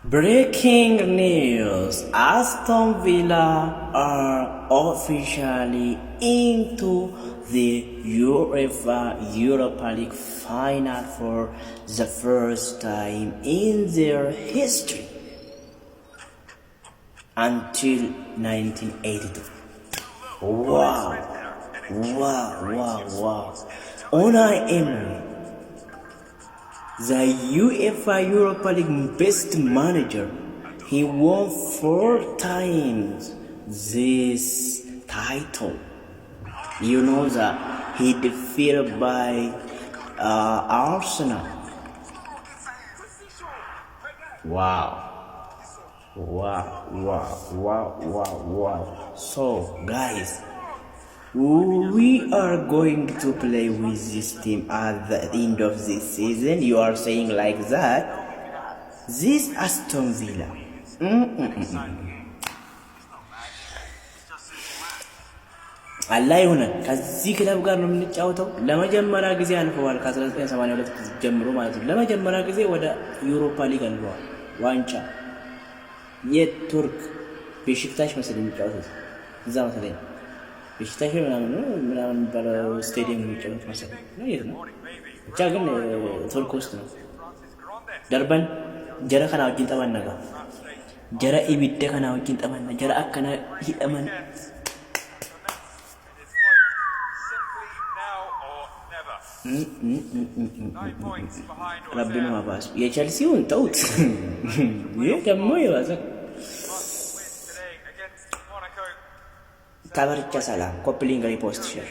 Breaking news: Aston Villa are officially into the UEFA Europa League final for the first time in their history until 1982. Wow, wow, wow, wow. Unai Emery, the UEFA Europa League best manager, he won 4 times this title. You know that he defeated by Arsenal. Wow. Wow, wow, wow, wow, wow. So, guys, we are going to play with this team at the end of this season. You are saying like that. This Aston Villa. አላይ ሆነ ከዚህ ክለብ ጋር ነው የምንጫወተው። ለመጀመሪያ ጊዜ አልፈዋል ከ1982 ጀምሮ ማለት ነው። ለመጀመሪያ ጊዜ ወደ ዩሮፓ ሊግ አልፈዋል። ዋንጫ የቱርክ ቤሽክታሽ መሰለኝ የሚጫወቱት እዛ መሰለኝ ቤሽክታሽ ምናምን ባለው ስቴዲየም የሚጫወቱት መሰለኝ ነው። የት ነው ብቻ ግን ቱርክ ውስጥ ነው። ደርበን ጀረ ከና ወጅን ጠባነጋ ጀረ ኢቢደ ከና ወጅን ጠባነ ጀረ አከና ይደመን ረቢኑ አባስ የቸልሲውን ተውት። ይሄ ደግሞ የባሰ ታበርቻ ሰላም ኮፕሊንግ ሪፖስት ሼር